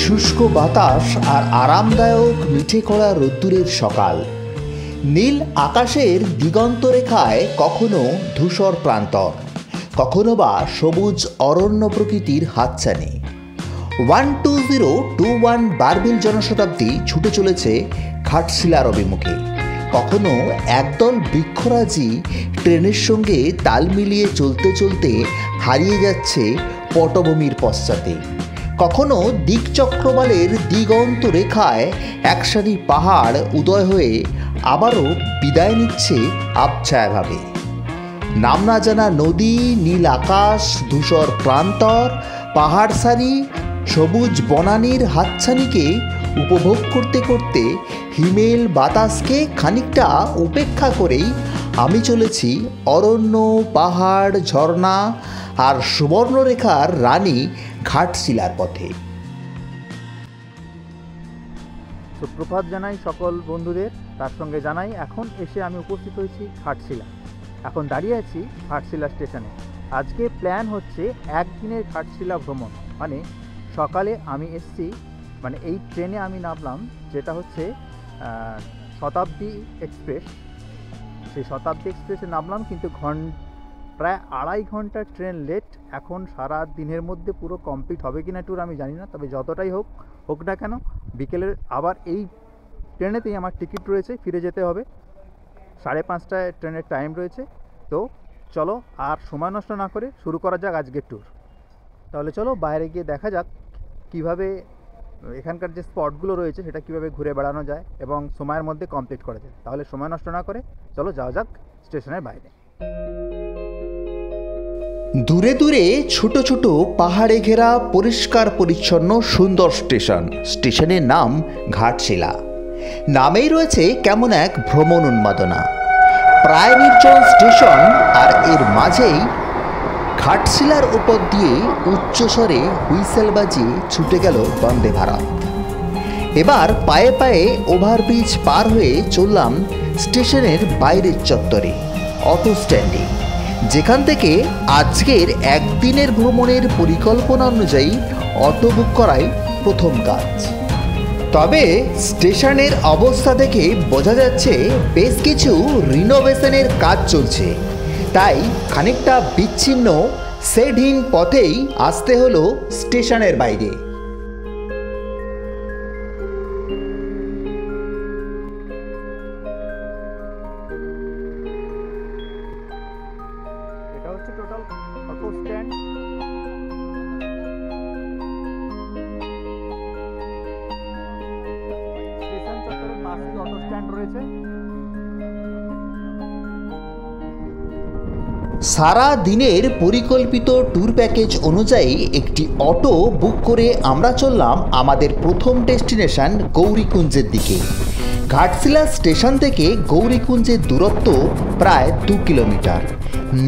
শুষ্ক বাতাস আর আরামদায়ক মিঠে করা রোদ্দুরের সকাল। নীল আকাশের দিগন্ত রেখায় কখনো ধূসর প্রান্তর, কখনো বা সবুজ অরণ্য প্রকৃতির হাতছানি। 12021 বারবিল জনশতাব্দী ছুটে চলেছে ঘাটশিলার অভিমুখে। কখনো একদল বৃক্ষরাজি ট্রেনের সঙ্গে তাল মিলিয়ে চলতে চলতে হারিয়ে যাচ্ছে পটভূমির পশ্চাতে। কখনো দিকচক্রবালের দিগন্ত রেখায় একসারি পাহাড় উদয় হয়ে আবারও বিদায় নিচ্ছে আবছায়াভাবে। নাম না জানা নদী, নীল আকাশ, ধূসর প্রান্তর, পাহাড় সারি, সবুজ বনানীর হাতছানিকে উপভোগ করতে করতে হিমেল বাতাসকে খানিকটা উপেক্ষা করেই আমি চলেছি অরণ্য, পাহাড়, ঝর্ণা আর সুবর্ণরেখার রানী ঘাটশিলার পথে। সুপ্রভাত জানাই সকল বন্ধুদের, তার সঙ্গে জানাই এখন এসে আমি উপস্থিত হয়েছি ঘাটশিলা। এখন দাঁড়িয়ে আছি ঘাটশিলা স্টেশনে। আজকে প্ল্যান হচ্ছে একদিনের ঘাটশিলা ভ্রমণ। মানে সকালে আমি এসছি, মানে এই ট্রেনে আমি নামলাম, যেটা হচ্ছে শতাব্দী এক্সপ্রেস। সেই শতাব্দী এক্সপ্রেসে নামলাম, কিন্তু প্রায় 2.5 ঘন্টা ট্রেন লেট। এখন সারা দিনের মধ্যে পুরো কমপ্লিট হবে কিনা ট্যুর আমি জানি না, তবে যতটাই হোক না কেন বিকেলের আবার এই ট্রেনেতেই আমার টিকিট রয়েছে, ফিরে যেতে হবে। 5:30টায় ট্রেনের টাইম রয়েছে। তো চলো আর সময় নষ্ট না করে শুরু করা যাক আজকের ট্যুর। তাহলে চলো বাইরে গিয়ে দেখা যাক কিভাবে এখানকার যে স্পটগুলো রয়েছে সেটা কিভাবে ঘুরে বেড়ানো যায় এবং সময়ের মধ্যে কমপ্লিট করা যায়। তাহলে সময় নষ্ট না করে চলো যাওয়া যাক স্টেশনের বাইরে। দূরে দূরে ছোট ছোট পাহাড়ে ঘেরা পরিষ্কার পরিচ্ছন্ন সুন্দর স্টেশনের নাম ঘাটশিলা। নামেই রয়েছে কেমন এক ভ্রমণ উন্মাদনা। প্রায় নির্জন স্টেশন, আর এর মাঝেই ঘাটশিলার উপর দিয়ে উচ্চস্বরে হুইসেল বাজিয়ে ছুটে গেল বন্দে ভারত। এবার পায়ে পায়ে ওভারব্রিজ পার হয়ে চললাম স্টেশনের বাইরের চত্বরে, অটো স্ট্যান্ডে, যেখান থেকে আজকের একদিনের ভ্রমণের পরিকল্পনা অনুযায়ী অটো বুক করাই প্রথম কাজ। তবে স্টেশনের অবস্থা দেখে বোঝা যাচ্ছে বেশ কিছু রিনোভেশনের কাজ চলছে, তাই খানিকটা বিচ্ছিন্ন শেডহীন পথেই আসতে হলো স্টেশনের বাইরে। এটা হচ্ছে টোটাল অটো স্ট্যান্ড। স্টেশন চত্বরের পাশেই অটো স্ট্যান্ড রয়েছে। সারা দিনের পরিকল্পিত ট্যুর প্যাকেজ অনুযায়ী একটি অটো বুক করে আমরা চললাম আমাদের প্রথম ডেস্টিনেশন গৌরীকুঞ্জের দিকে। ঘাটশিলা স্টেশন থেকে গৌরীকুঞ্জের দূরত্ব প্রায় 2 কিলোমিটার।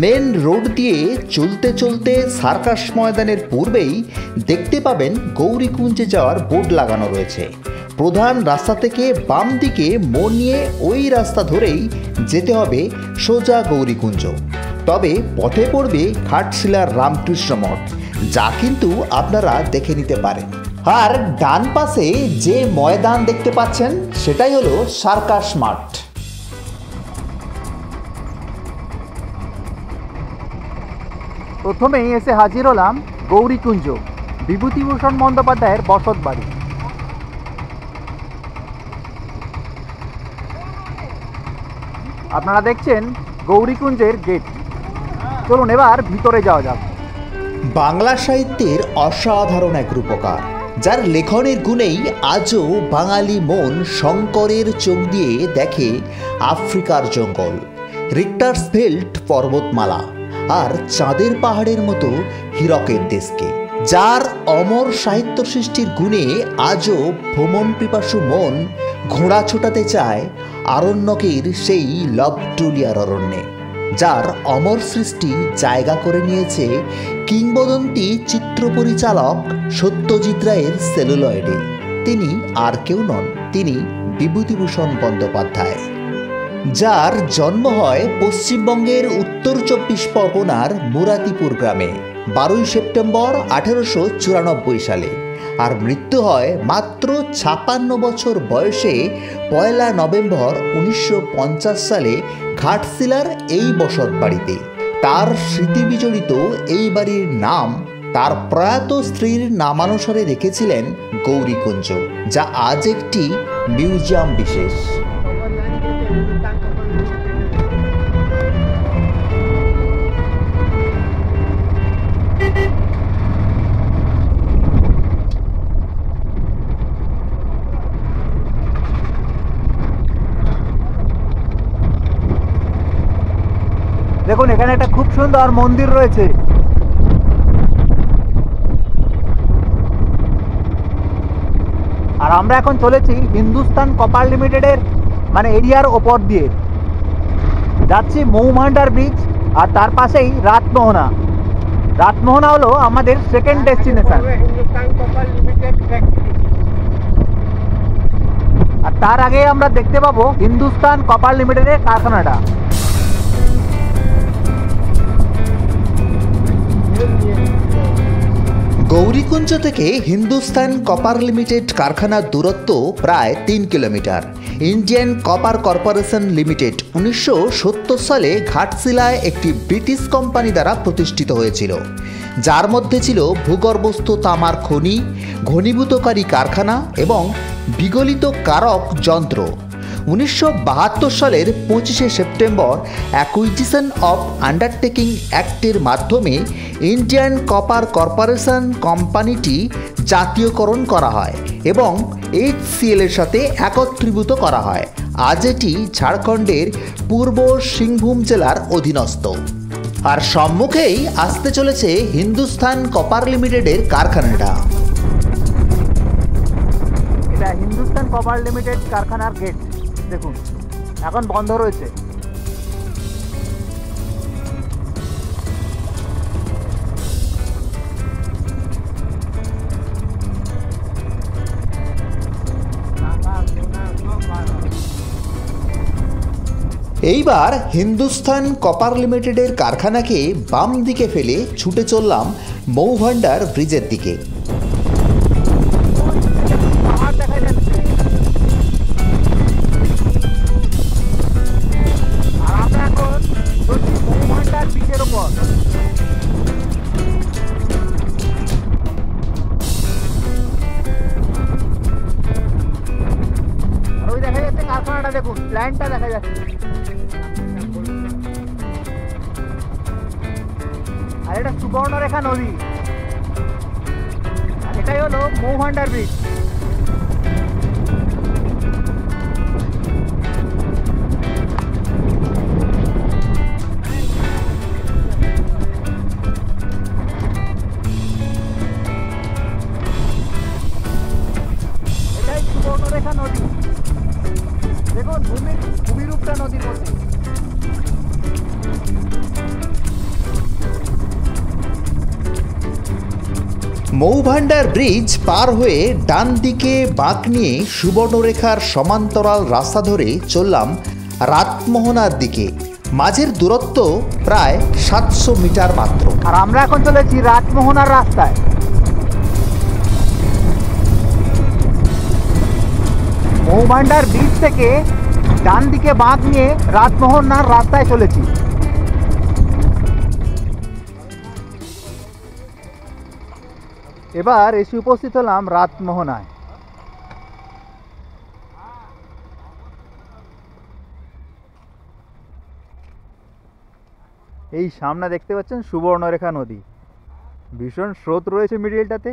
মেন রোড দিয়ে চলতে চলতে সার্কাস ময়দানের পূর্বেই দেখতে পাবেন গৌরীকুঞ্জে যাওয়ার বোর্ড লাগানো রয়েছে। প্রধান রাস্তা থেকে বাম দিকে মোড় নিয়ে ওই রাস্তা ধরেই যেতে হবে সোজা গৌরীকুঞ্জ। তবে পথে পড়বে ঘাটশিলার রামকৃষ্ণ মঠ, যা কিন্তু আপনারা দেখে নিতে পারেন। আর ডান পাশে যে ময়দান দেখতে পাচ্ছেন সেটাই হলো সার্কাস মাঠ। প্রথমেই এসে হাজির হলাম গৌরীকুঞ্জ, বিভূতিভূষণ বন্দ্যোপাধ্যায়ের বসত বাড়ি। আপনারা দেখছেন গৌরীকুঞ্জের গেট। চলুন এবার ভিতরে যাওয়া যাক। বাংলা সাহিত্যের অসাধারণ এক রূপকার, যার লেখনের গুণেই আজও বাঙালি মন শঙ্করের চোখ দিয়ে দেখে আফ্রিকার জঙ্গল, রিক্টার্সভেল্ট পর্বতমালা আর চাঁদের পাহাড়ের মতো হীরকের দেশকে। যার অমর সাহিত্য সৃষ্টির গুণে আজও ভ্রমণ পিপাসু মন ঘোড়া ছোটাতে চায় আরণ্যকের সেই লবটুলিয়ার অরণ্যে। যার অমর সৃষ্টি জায়গা করে নিয়েছে কিংবদন্তি চিত্র পরিচালক সত্যজিৎ রায়ের সেলুলয়েডে। তিনি আর কেউ নন, তিনি বিভূতিভূষণ বন্দ্যোপাধ্যায়। যার জন্ম হয় পশ্চিমবঙ্গের উত্তর 24 পরগনার মুরাতিপুর গ্রামে 12 সেপ্টেম্বর 1894 সালে। আর মৃত্যু হয় মাত্র 56 বছর বয়সে 1 নভেম্বর 1950 সালে ঘাটশিলার এই বসত বাড়িতে। তার স্মৃতিবিজড়িত এই বাড়ির নাম তার প্রয়াত স্ত্রীর নামানুসারে রেখেছিলেন গৌরীকুঞ্জ, যা আজ একটি মিউজিয়াম বিশেষ। দেখুন, এখানে একটা খুব সুন্দর মন্দির রয়েছে। আর আমরা এখন চলেছি হিন্দুস্তান কপার লিমিটেডের এরিয়ার ওপর দিয়ে যাচ্ছি মৌভান্ডার ব্রিজ, আর তার পাশেই রাতমোহনা। রাতমোহনা হলো আমাদের সেকেন্ড ডেস্টিনেশন। আর তার আগে আমরা দেখতে পাবো হিন্দুস্তান কপার লিমিটেডের কারখানাটা। গৌরীকুঞ্জ থেকে হিন্দুস্তান কপার লিমিটেড কারখানার দূরত্ব প্রায় 3 kilometre. Indian copper corporation limited 1970 সালে ঘাটশিলায় একটি ব্রিটিশ কোম্পানি দ্বারা প্রতিষ্ঠিত হয়েছিল, যার মধ্যে ছিল ভূগর্ভস্থ তামার খনি, ঘনীভূতকারী কারখানা এবং বিগলিত কারক যন্ত্র। 1972 সালের 25শে সেপ্টেম্বর অ্যাকুইজিশন অফ আন্ডারটেকিং অ্যাক্টের মাধ্যমে ইন্ডিয়ান কপার কর্পোরেশন কোম্পানিটি জাতীয়করণ করা হয় এবং HCL এর সাথে একত্রীভূত করা হয়। আজ এটি ঝাড়খণ্ডের পূর্ব সিংভূম জেলার অধীনস্থ। আর সম্মুখেই আসতে চলেছে হিন্দুস্তান কপার লিমিটেডের কারখানাটা। এটা হিন্দুস্তান কপার লিমিটেড কারখানার গেট। দেখুন, এখন বন্ধ রয়েছে। এইবার হিন্দুস্তান কপার লিমিটেডের কারখানাকে বাম দিকে ফেলে ছুটে চললাম মৌভান্ডার ব্রিজের দিকে। দেখুন, প্ল্যান্টটা দেখা যাচ্ছে। আর এটা সুবর্ণরেখা নদী, আর এটাই হলো মৌভান্ডার ব্রিজ। এটাই সুবর্ণরেখা নদী। দেখুন, ভূমিরূপটা নদীর মধ্যে। মৌভান্ডার ব্রিজ পার হয়ে ডান দিকে বাঁক নিয়ে সুবর্ণরেখার সমান্তরাল রাস্তা ধরে চললাম রাতমোহনার দিকে। মাঝের দূরত্ব প্রায় 700 মিটার মাত্র। আর আমরা এখন চলেছি রাতমোহনার রাস্তায়। মৌভান্ডার ব্রিজ থেকে ডান দিকে বাঁক নিয়ে রাতমোহনার রাস্তায় চলেছি। এবার এসে উপস্থিত হলাম রাতমোহনায়। এই সামনে দেখতে পাচ্ছেন সুবর্ণরেখা নদী, ভীষণ স্রোত রয়েছে মিডিলটাতে।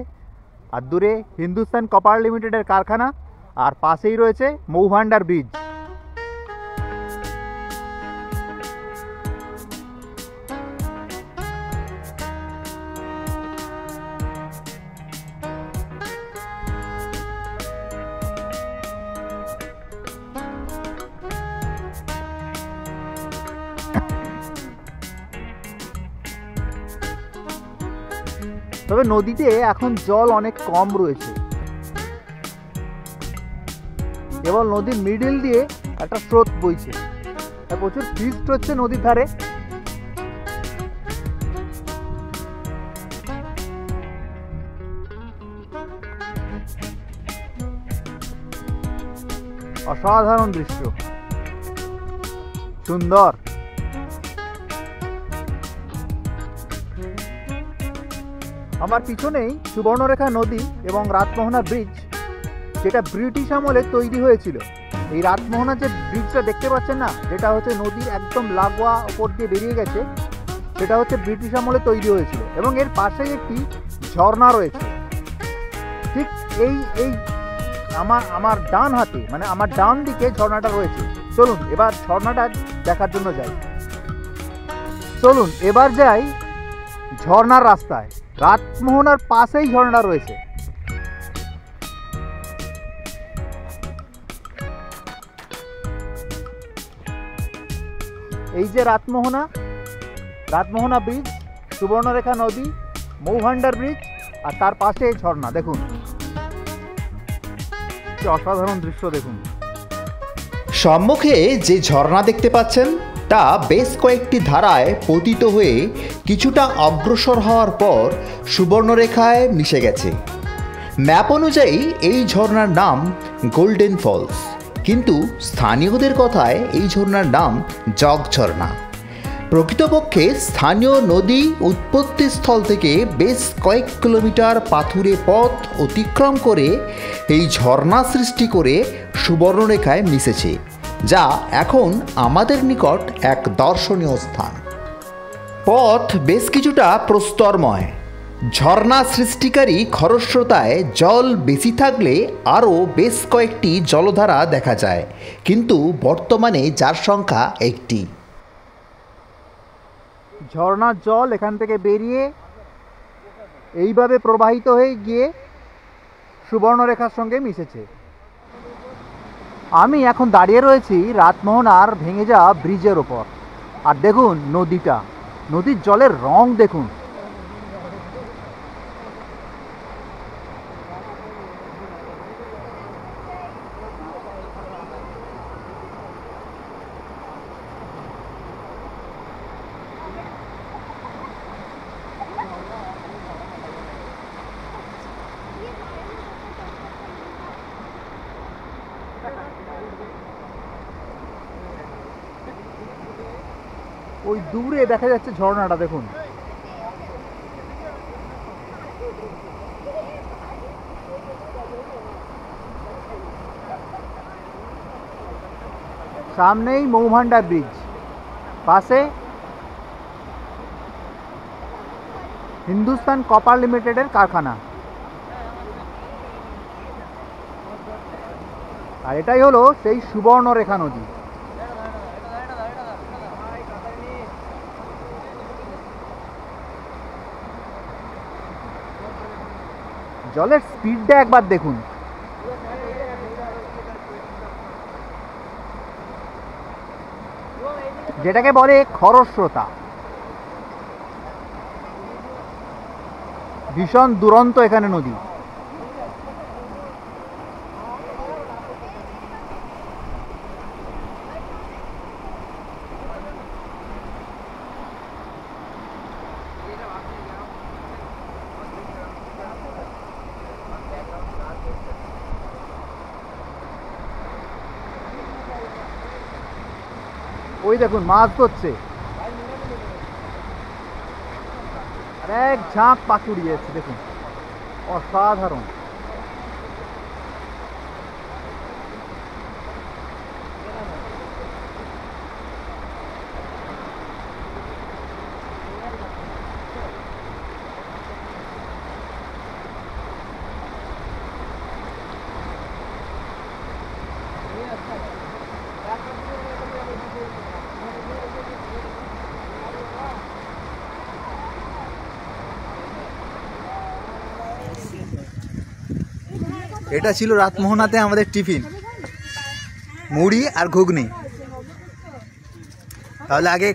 আর দূরে হিন্দুস্তান কপার লিমিটেডের কারখানা, আর পাশেই রয়েছে মৌভান্ডার ব্রিজ। তবে নদীতে এখন জল অনেক কম রয়েছে। কেবল নদীর মিডিল দিয়ে একটা স্রোত বইছে, প্রচুর ফিস্ট হচ্ছে নদীর ধারে। অসাধারণ দৃশ্য, সুন্দর। আমার পিছনেই সুবর্ণরেখা নদী এবং রাতমোহনা ব্রিজ, যেটা ব্রিটিশ আমলে তৈরি হয়েছিল। এই রাতমোহনা যে ব্রিজটা দেখতে পাচ্ছেন না, যেটা হচ্ছে নদীর একদম লাগোয়া ওপর দিয়ে বেরিয়ে গেছে, সেটা হচ্ছে ব্রিটিশ আমলে তৈরি হয়েছিল। এবং এর পাশেই একটি ঝর্ণা রয়েছে। ঠিক এই এই আমার ডান হাতে, মানে আমার ডান দিকে ঝর্ণাটা রয়েছে। চলুন এবার ঝর্ণাটা দেখার জন্য যাই। চলুন এবার যাই ঝর্ণার রাস্তায়। রাতমোহনার পাশেই ঝর্ণা রয়েছে। এই যে রাতমোহনা ব্রিজ, সুবর্ণরেখা নদী, মৌভান্ডার ব্রিজ, আর তার পাশে এই ঝর্ণা। দেখুন কি অসাধারণ দৃশ্য, দেখুন। সম্মুখে যে ঝর্ণা দেখতে পাচ্ছেন তা বেশ কয়েকটি ধারায় পতিত হয়ে কিছুটা অগ্রসর হওয়ার পর সুবর্ণরেখায় মিশে গেছে। ম্যাপ অনুযায়ী এই ঝর্ণার নাম গোল্ডেন ফলস, কিন্তু স্থানীয়দের কথায় এই ঝর্ণার নাম জগ ঝর্ণা। প্রকৃতপক্ষে স্থানীয় নদী উৎপত্তিস্থল থেকে বেশ কয়েক কিলোমিটার পাথুরে পথ অতিক্রম করে এই ঝর্ণা সৃষ্টি করে সুবর্ণরেখায় মিশেছে, যা এখন আমাদের নিকট এক দর্শনীয় স্থান। পথ বেশ কিছুটা প্রস্তরময়। ঝর্ণা সৃষ্টিকারী খরস্রোতায় জল বেশি থাকলে আরও বেশ কয়েকটি জলধারা দেখা যায়, কিন্তু বর্তমানে যার সংখ্যা একটি। ঝর্ণার জল এখান থেকে বেরিয়ে এইভাবে প্রবাহিত হয়ে গিয়ে সুবর্ণরেখার সঙ্গে মিশেছে। আমি এখন দাঁড়িয়ে রয়েছি রাতমোহনার ভেঙে যাওয়া ব্রিজের ওপর। আর দেখুন নদীর জলের রং দেখুন। ওই দূরে দেখা যাচ্ছে ঝর্ণাটা, দেখুন। সামনেই মৌভান্ডার ব্রিজ, পাশে হিন্দুস্তান কপার লিমিটেডের কারখানা। আর এটাই হলো সেই সুবর্ণরেখা নদী। জলের স্পিডটা একবার দেখুন। যেটাকে বলে খরস্রোতা। ভীষণ দুরন্ত এখানে নদী। ওই দেখুন মাছ ধরছে, আর এক ঝাঁক পাখি উড়ে যাচ্ছে, দেখুন অসাধারণ। এটা ছিল রাতমোহনাতে আমাদের টিফিন, মুড়ি আর ঘুগনি। তাহলে আগে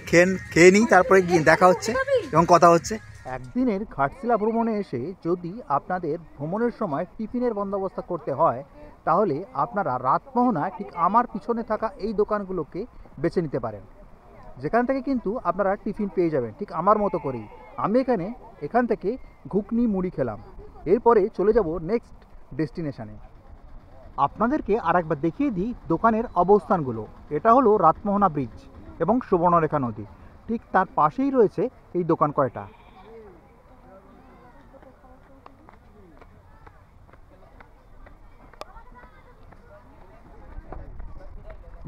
খেয়ে নিই, তারপরে দেখা হচ্ছে এবং কথা হচ্ছে। একদিনের ঘাটশিলা ভ্রমণে এসে যদি আপনাদের ভ্রমণের সময় টিফিনের বন্দোবস্ত করতে হয়, তাহলে আপনারা রাতমোহনা ঠিক আমার পিছনে থাকা এই দোকানগুলোকে বেছে নিতে পারেন, যেখান থেকে কিন্তু আপনারা টিফিন পেয়ে যাবেন ঠিক আমার মতো করেই। আমি এখান থেকে ঘুগনি মুড়ি খেলাম। এরপরে চলে যাব নেক্সট ডেস্টিনেশানে। আপনাদেরকে আরেকবার দেখিয়ে দিই দোকানের অবস্থানগুলো। এটা হলো রাতমোহনা ব্রিজ এবং সুবর্ণরেখা নদী, ঠিক তার পাশেই রয়েছে এই দোকান কয়টা।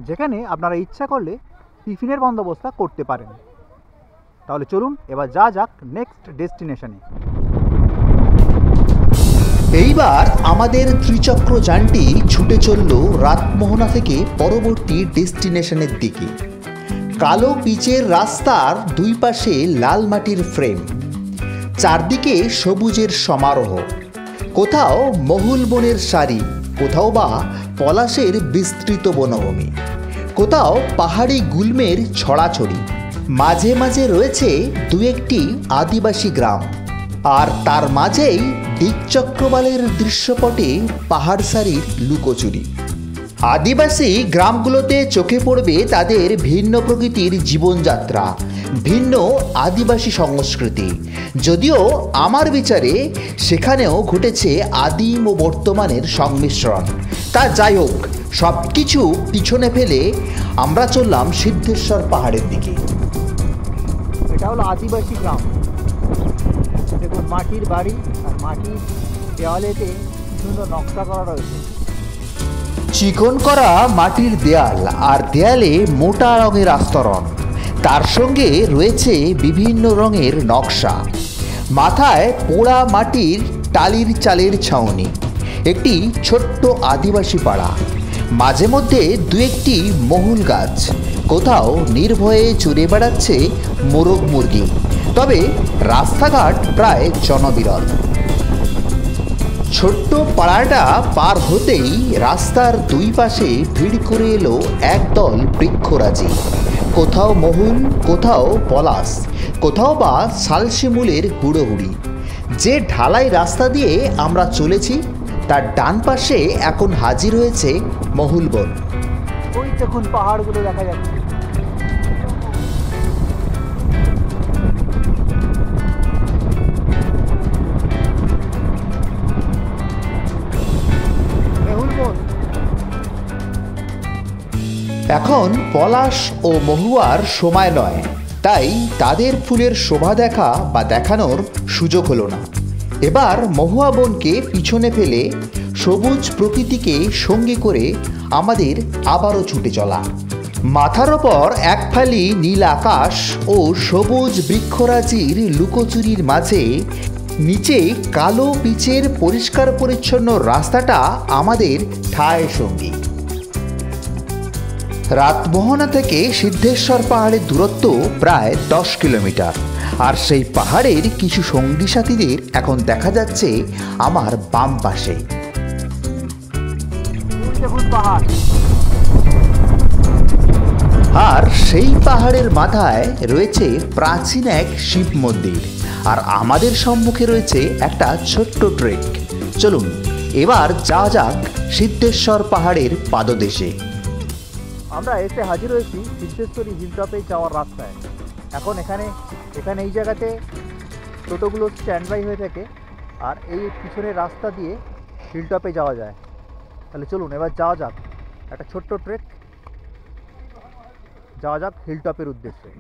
যেখানে আপনারা ইচ্ছা করলে টিফিনের বন্দোবস্ত করতে পারেন। তাহলে চলুন এবার যা যাক নেক্সট ডেস্টিনেশনে। এইবার আমাদের ত্রিচক্র যানটি ছুটে চলল রাতমোহনা থেকে পরবর্তী ডেস্টিনেশনের দিকে। কালো পিচের রাস্তার দুই পাশে লাল মাটির ফ্রেম, চারদিকে সবুজের সমারোহ, কোথাও মহুল বনের সারি, কোথাও বা পলাশের বিস্তৃত বনভূমি, কোথাও পাহাড়ি গুল্মের ছড়াছড়ি, মাঝে মাঝে রয়েছে দু একটি আদিবাসী গ্রাম, আর তার মাঝেই দিকচক্রবালের দৃশ্যপটে পাহাড় সারির লুকোচুরি। আদিবাসী গ্রামগুলোতে চোখে পড়বে তাদের ভিন্ন প্রকৃতির জীবনযাত্রা, ভিন্ন আদিবাসী সংস্কৃতি। যদিও আমার বিচারে সেখানেও ঘটেছে আদিম ও বর্তমানের সংমিশ্রণ। তা যাই হোক, সব কিছু পিছনে ফেলে আমরা চললাম সিদ্ধেশ্বর পাহাড়ের দিকে। এটা হলো আদিবাসী গ্রাম। দেখুন মাটির বাড়ি আর মাটির দেওয়ালেতে সুন্দর নকশা করা রয়েছে। চিকন করা মাটির দেয়াল আর দেয়ালে মোটা রঙের আস্তরণ, তার সঙ্গে রয়েছে বিভিন্ন রঙের নকশা। মাথায় পোড়া মাটির টালির চালের ছাউনি, একটি ছোট্ট আদিবাসী পাড়া, মাঝে মধ্যে দু একটি মহুল গাছ, কোথাও নির্ভয়ে চড়ে বেড়াচ্ছে মোরগ মুরগি। তবে রাস্তাঘাট প্রায় জনবিরল। ছোট্ট পাড়াটা পার হতেই রাস্তার দুই পাশে ভিড় করে এলো একদল বৃক্ষরাজি। কোথাও মহুল, কোথাও পলাশ, কোথাও বা শালশিমুলের হুড়োহুড়ি। যে ঢালাই রাস্তা দিয়ে আমরা চলেছি তার ডান পাশে এখন হাজির হয়েছে মহুল বন। ওই দেখুন পাহাড়গুলো দেখা যাচ্ছে। এখন পলাশ ও মহুয়ার সময় নয়, তাই তাদের ফুলের শোভা দেখা বা দেখানোর সুযোগ হলো না। এবার মহুয়া বনকে পিছনে ফেলে সবুজ প্রকৃতিকে সঙ্গী করে আমাদের আবারও ছুটে চলা। মাথার ওপর এক ফালি নীল আকাশ ও সবুজ বৃক্ষরাজির লুকোচুরির মাঝে নিচে কালো পিচের পরিষ্কার পরিচ্ছন্ন রাস্তাটা আমাদের ঠায় সঙ্গী। রাতমোহনা থেকে সিদ্ধেশ্বর পাহাড়ের দূরত্ব প্রায় 10 কিলোমিটার, আর সেই পাহাড়ের কিছু সঙ্গী সাথীদের এখন দেখা যাচ্ছে আমার বাম পাশে। আর সেই পাহাড়ের মাথায় রয়েছে প্রাচীন এক শিব মন্দির, আর আমাদের সম্মুখে রয়েছে একটা ছোট্ট ট্রেক। চলুন এবার যা যাক সিদ্ধেশ্বর পাহাড়ের পাদদেশে। আমরা এসে হাজির হয়েছি সিদ্ধেশ্বরী হিলটপে যাওয়ার রাস্তায়। এখন এখানে এই জায়গাতে টোটোগুলো স্ট্যান্ড বাই হয়ে থাকে, আর এই পিছনের রাস্তা দিয়ে হিলটপে যাওয়া যায়। তাহলে চলুন এবার যাওয়া যাক, একটা ছোট্ট ট্রেক, যাওয়া যাক হিলটপের উদ্দেশ্যে।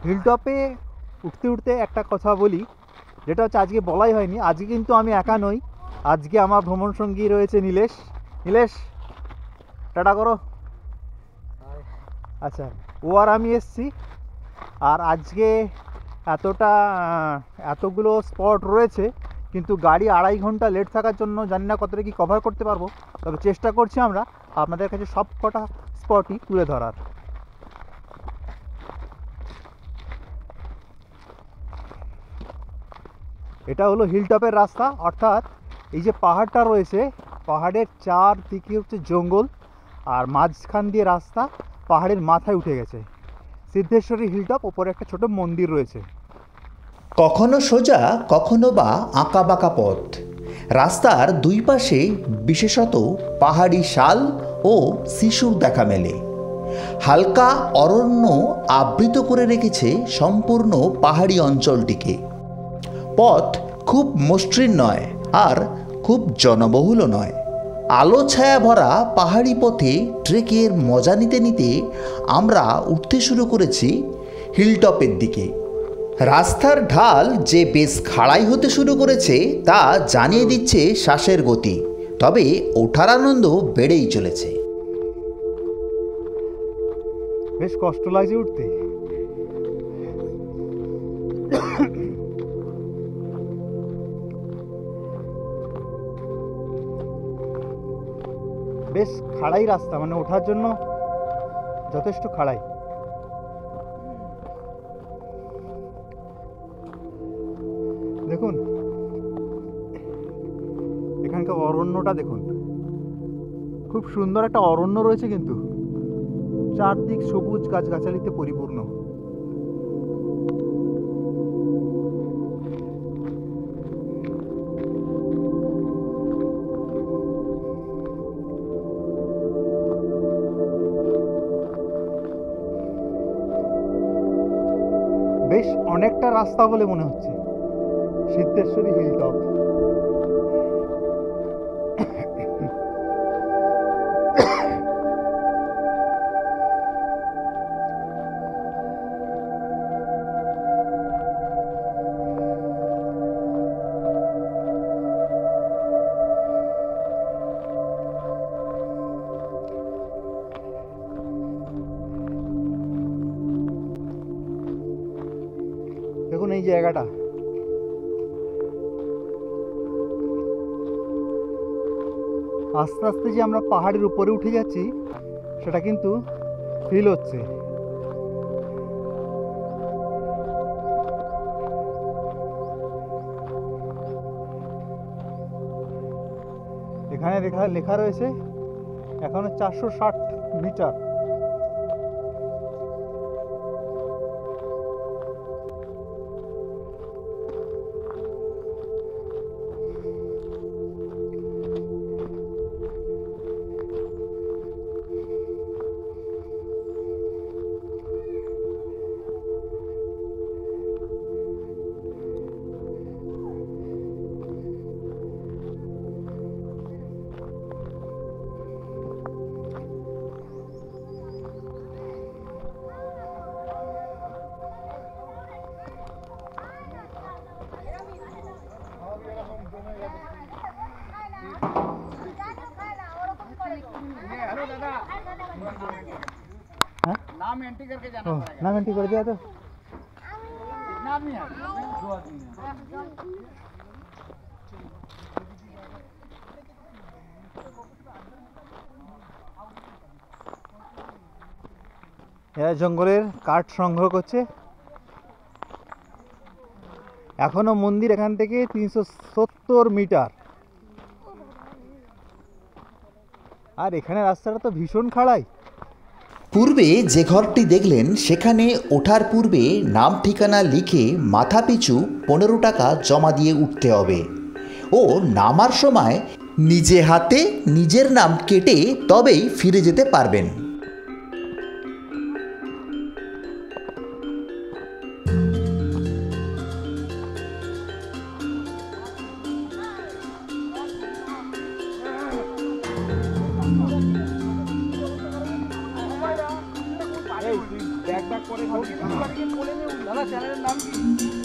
হিলটপে উঠতে উঠতে একটা কথা বলি, যেটা হচ্ছে আজকে বলাই হয়নি। আজকে কিন্তু আমি একা নই, আজকে আমার ভ্রমণ সঙ্গী রয়েছে নীলেশ। নীলেশ টাটা করো। আচ্ছা, ও আর আমি এসছি। আর আজকে এতগুলো স্পট রয়েছে, কিন্তু গাড়ি 2.5 ঘন্টা লেট থাকার জন্য জানি না কতটা কি কভার করতে পারবো। তবে চেষ্টা করছি আমরা আপনাদের কাছে সব কটা স্পটই তুলে ধরার। এটা হলো হিলটপের রাস্তা, অর্থাৎ এই যে পাহাড়টা রয়েছে, পাহাড়ের চারদিকে হচ্ছে জঙ্গল, আর মাঝখান দিয়ে রাস্তা পাহাড়ের মাথায় উঠে গেছে। সিদ্ধেশ্বরী হিলটপ, ওপরে একটা ছোট মন্দির রয়েছে। কখনো সোজা, কখনো বা আঁকা বাঁকা পথ। রাস্তার দুই পাশে বিশেষত পাহাড়ি শাল ও শিশুর দেখা মেলে। হালকা অরণ্য আবৃত করে রেখেছে সম্পূর্ণ পাহাড়ি অঞ্চলটিকে। পথ খুব মসৃণ নয় আর খুব জনবহুলও নয়। আলো ছায়া ভরা পাহাড়ি পথে ট্রেকের মজা নিতে নিতে আমরা উঠতে শুরু করেছি হিলটপের দিকে। রাস্তার ঢাল যে বেশ খাড়াই হতে শুরু করেছে তা জানিয়ে দিচ্ছে শ্বাসের গতি, তবে ওঠার আনন্দ বেড়েই চলেছে। বেশ কষ্ট লাগছে উঠতে। বেশ খাড়াই রাস্তা, মানে ওঠার জন্য যথেষ্ট খাড়াই। দেখুন এখানকার অরণ্যটা দেখুন, খুব সুন্দর একটা অরণ্য রয়েছে, কিন্তু চারদিক সবুজ গাছগাছালিতে পরিপূর্ণ। বেশ অনেকটা রাস্তা বলে মনে হচ্ছে সিদ্ধেশ্বরী হিলটপ। দেখুন এই জায়গাটা, আস্তে আস্তে যে আমরা পাহাড়ের উপরে উঠে যাচ্ছি সেটা কিন্তু ফিল হচ্ছে। এখানে লেখা রয়েছে এখনো 460 মিটার। नाम एंट्री करके जाना पड़ेगा। नाम एंट्री कर दिया तो नाम नहीं है, दो आदमी है। জঙ্গলের কাঠ সংগ্রহ করছে। এখনো মন্দির এখান থেকে 370 মিটার, আর এখানে রাস্তাটা তো ভীষণ খাড়াই। পূর্বে যে ঘরটি দেখলেন সেখানে ওঠার পূর্বে নাম ঠিকানা লিখে মাথাপিছু 15 টাকা জমা দিয়ে উঠতে হবে ও নামার সময় নিজে হাতে নিজের নাম কেটে তবেই ফিরে যেতে পারবেন।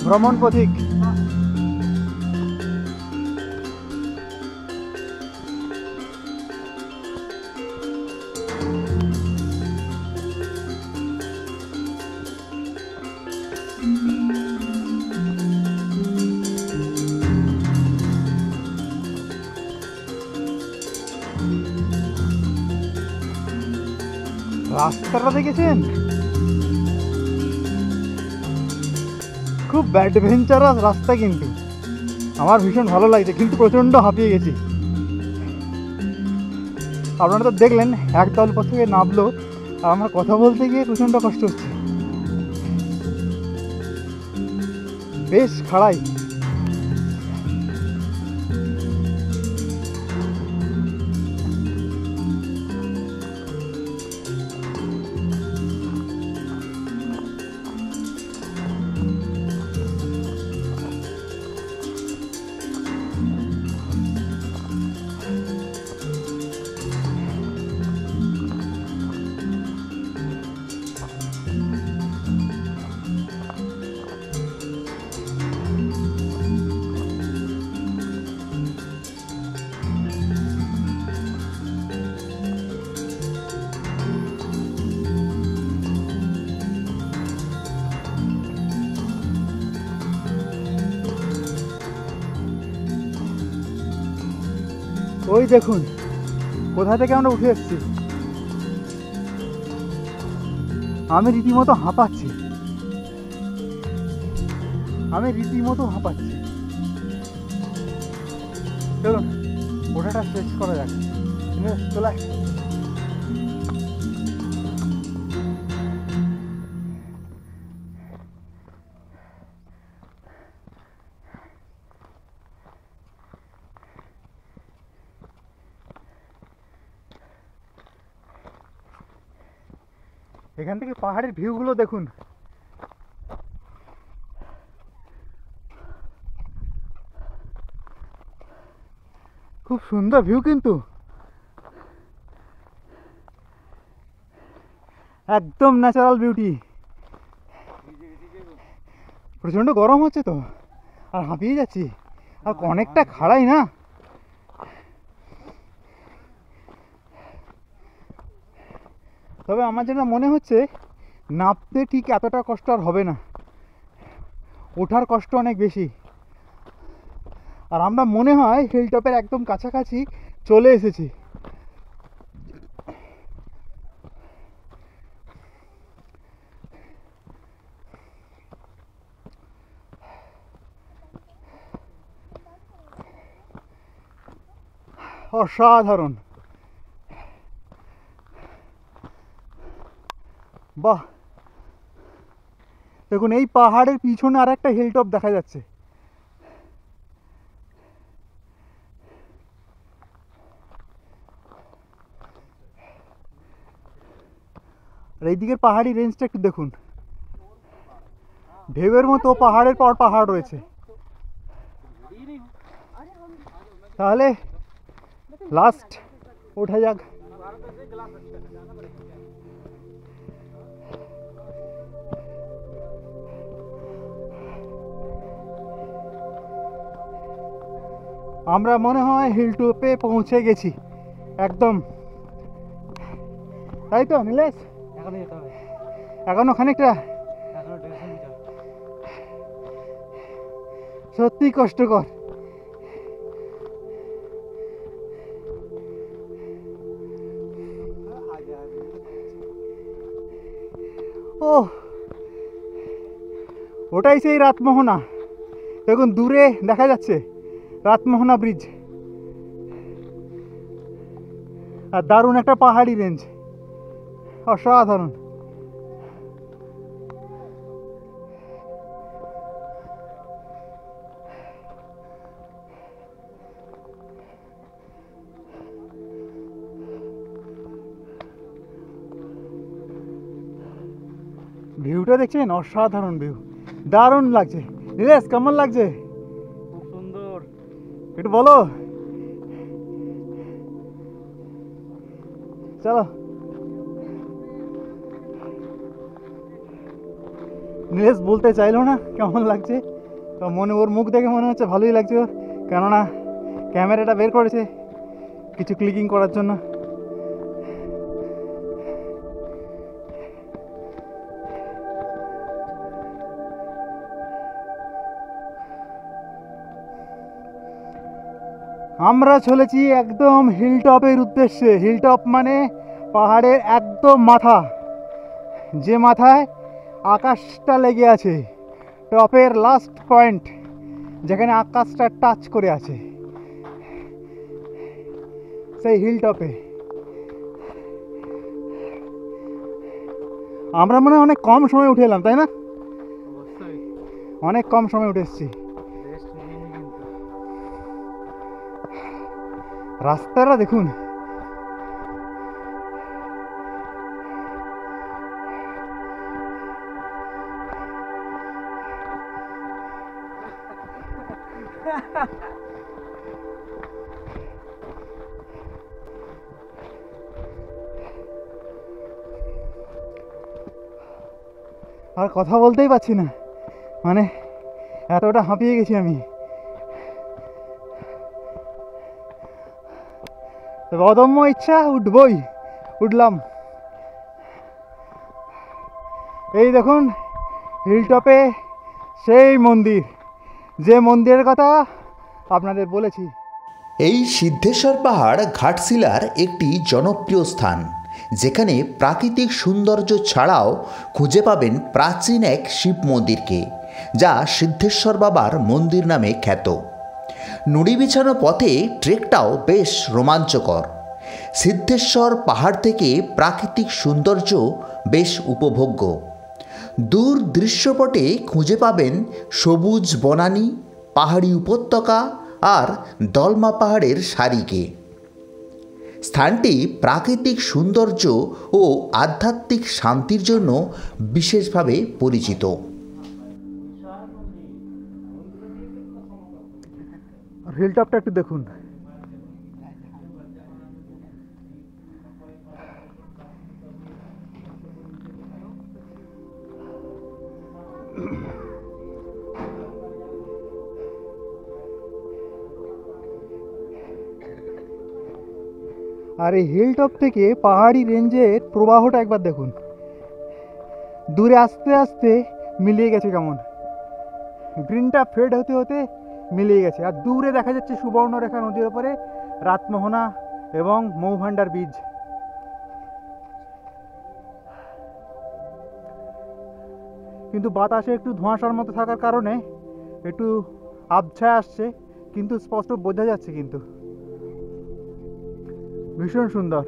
ভ্রমণ পথিক। রাস্তাটা দেখেছেন, খুব অ্যাডভেঞ্চারাস রাস্তা, কিন্তু আমার ভীষণ ভালো লাগছে, কিন্তু প্রচণ্ড হাঁপিয়ে গেছি। আপনারা তো দেখলেন একদল পথ থেকে নামলো, আর আমার কথা বলতে গিয়ে প্রচণ্ড কষ্ট হচ্ছে। বেশ খাড়াই। ওই দেখুন কোথা থেকে আমরা উঠে এসেছি। আমি রীতিমতো হাঁপাচ্ছি, চলুন ওঠাটা শেষ করা যাক। চলে এখান থেকে পাহাড়ের ভিউগুলো দেখুন। খুব সুন্দর ভিউ, কিন্তু একদম ন্যাচারাল বিউটি। প্রচণ্ড গরম হচ্ছে তো, আর হাঁপিয়ে যাচ্ছি, আর অনেকটা খাড়াই না। তবে আমার যেটা মনে হচ্ছে নামতে ঠিক এতটা কষ্ট আর হবে না, ওঠার কষ্ট অনেক বেশি। আর আমরা মনে হয় হিলটপের একদম কাছাকাছি চলে এসেছি। অসাধারণ, বাহ! দেখুন এই পাহাড়ের পিছনে আর একটা হিলটপ দেখা যাচ্ছে। আর এই দিকের পাহাড়ি রেঞ্জটা একটু দেখুন, ঢেউয়ের মতো পাহাড়ের পর পাহাড় রয়েছে। তাহলে লাস্ট ওঠা যাক। আমরা মনে হয় হিলটপে পৌঁছে গেছি একদম, তাই তো নীলেশ? এখনো খানিকটা, সত্যি কষ্টকর। ও ওটাই সেই রাতমোহনা, দেখুন দূরে দেখা যাচ্ছে রাতমোহনা ব্রিজ। আর দারুণ একটা পাহাড়ি রেঞ্জ, অসাধারণ। ভিউটা দেখছেন, অসাধারণ ভিউ, দারুণ লাগছে। নীলেশ কেমন লাগছে? খুব সুন্দর, একটু বলো। চলো, নীলেশ বলতে চাইলো না কেমন লাগছে, তো মনে ওর মুখ দেখে মনে হচ্ছে ভালোই লাগছে ওর, কেননা ক্যামেরাটা বের করেছে কিছু ক্লিকিং করার জন্য। আমরা চলেছি একদম হিলটপের উদ্দেশ্যে। হিলটপ মানে পাহাড়ের একদম মাথা, যে মাথায় আকাশটা লেগে আছে, টপের লাস্ট পয়েন্ট যেখানে আকাশটা টাচ করে আছে, সেই হিলটপে। আমরা মনে হয় অনেক কম সময় উঠে এলাম, তাই না? অবশ্যই অনেক কম সময় উঠে এসেছি। রেস্ট নিইনি কিন্তু। রাস্তাটা দেখুন, আর কথা বলতেই পারছি না, মানে এতটা হাঁপিয়ে গেছি আমি। তবে অদম্য ইচ্ছা, উঠবই, উঠলাম। এই দেখুন হিলটপে সেই মন্দির, যে মন্দিরের কথা আপনাদের বলেছি। এই সিদ্ধেশ্বর পাহাড় ঘাটশিলার একটি জনপ্রিয় স্থান, যেখানে প্রাকৃতিক সৌন্দর্য ছাড়াও খুঁজে পাবেন প্রাচীন এক শিব মন্দিরকে, যা সিদ্ধেশ্বর বাবার মন্দির নামে খ্যাত। নুড়ি বিছানো পথে ট্রেকটাও বেশ রোমাঞ্চকর। সিদ্ধেশ্বর পাহাড় থেকে প্রাকৃতিক সৌন্দর্য বেশ উপভোগ্য। দূর দৃশ্যপটে খুঁজে পাবেন সবুজ বনানী, পাহাড়ি উপত্যকা আর দলমা পাহাড়ের সারিকে। স্থানটি প্রাকৃতিক সৌন্দর্য ও আধ্যাত্মিক শান্তির জন্য বিশেষভাবে পরিচিত। হিলটপটা একটু দেখুন। আর এই হিলটপ থেকে পাহাড়ি রেঞ্জের প্রবাহটা একবার দেখুন। দূরে আস্তে আস্তে মিলিয়ে গেছে, কেমন গ্রিনটা ফেড হতে হতে মিলিয়ে গেছে। আর দূরে দেখা যাচ্ছে সুবর্ণরেখা নদীর ওপরে রাতমোহনা এবং মৌভান্ডার বীজ। কিন্তু বাতাসে একটু ধোঁয়াশার মতো থাকার কারণে একটু আবছা আসছে, কিন্তু স্পষ্ট বোঝা যাচ্ছে। কিন্তু ভীষণ সুন্দর।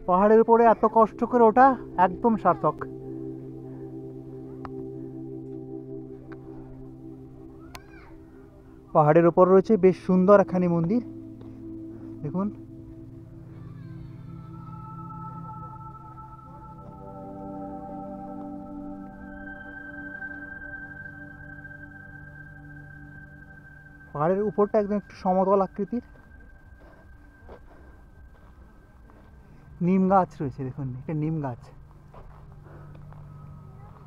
পাহাড়ের উপরে এত কষ্ট করে ওঠা একদম সার্থক। পাহাড়ের উপর রয়েছে বেশ সুন্দর একখানি মন্দির, দেখুন। পাহাড়ের উপরটা একদম একটু সমতল আকৃতির। নিম গাছ রয়েছে, দেখুন, এটা নিম গাছ।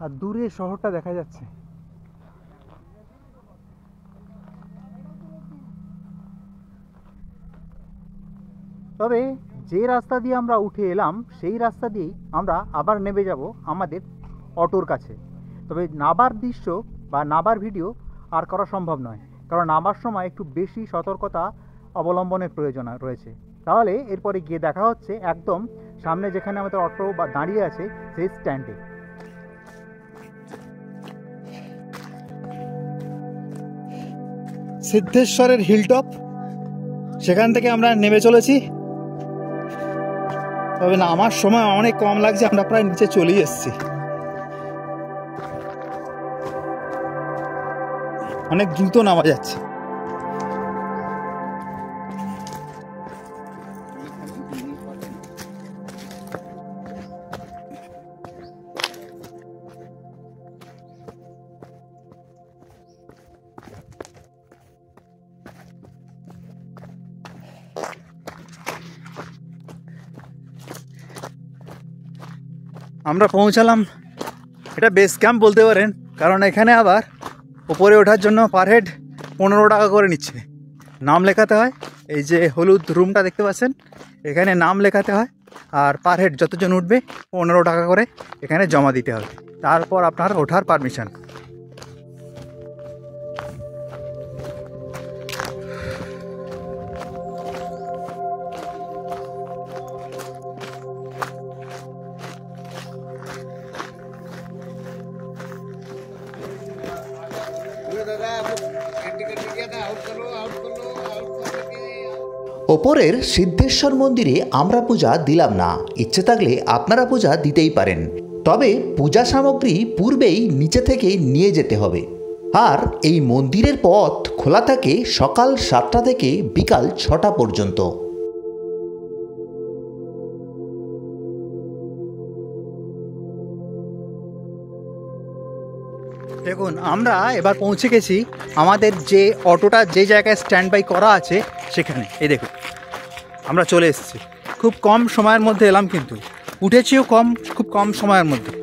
আর দূরে শহরটা দেখা যাচ্ছে। তবে যে রাস্তা দিয়ে আমরা উঠে এলাম সেই রাস্তা দিয়েই আমরা আবার নেমে যাব আমাদের অটোর কাছে। তবে নাবার দৃশ্য বা নাবার ভিডিও আর করা সম্ভব নয়, কারণ নামার সময় একটু বেশি সতর্কতা অবলম্বনের প্রয়োজন রয়েছে। তাহলে এরপরে গিয়ে দেখা হচ্ছে একদম সামনে যেখানে আমাদের অটো বা দাঁড়িয়ে আছে সেই স্ট্যান্ডে। সিদ্ধেশ্বরের হিলটপ, সেখান থেকে আমরা নেমে চলেছি। তবে নামার সময় অনেক কম লাগছে, আমরা প্রায় নিচে চলেই এসেছি। অনেক দ্রুত নামা যাচ্ছে। আমরা পৌঁছালাম, এটা বেস ক্যাম্প বলতে পারেন, কারণ এখানে আবার উপরে ওঠার জন্য পার হেড 15 টাকা করে নিচ্ছে। নাম লেখাতে হয়, এই যে হলুদ রুমটা দেখতে পাচ্ছেন, এখানে নাম লেখাতে হয়। আর পার হেড যতজন উঠবে 15 টাকা করে এখানে জমা দিতে হবে, তারপর আপনার ওঠার পারমিশন। ওপরের সিদ্ধেশ্বর মন্দিরে আমরা পূজা দিলাম না, ইচ্ছে থাকলে আপনারা পূজা দিতেই পারেন। তবে পূজা সামগ্রী পূর্বেই নিচে থেকে নিয়ে যেতে হবে। আর এই মন্দিরের পথ খোলা থাকে সকাল 7টা থেকে বিকাল 6টা পর্যন্ত। দেখুন, আমরা এবার পৌঁছে গেছি আমাদের যে অটোটা যে জায়গায় স্ট্যান্ড বাই করা আছে সেখানে। এই দেখুন, আমরা চলে এসেছি। খুব কম সময়ের মধ্যে এলাম, কিন্তু উঠেছিও খুব কম সময়ের মধ্যে।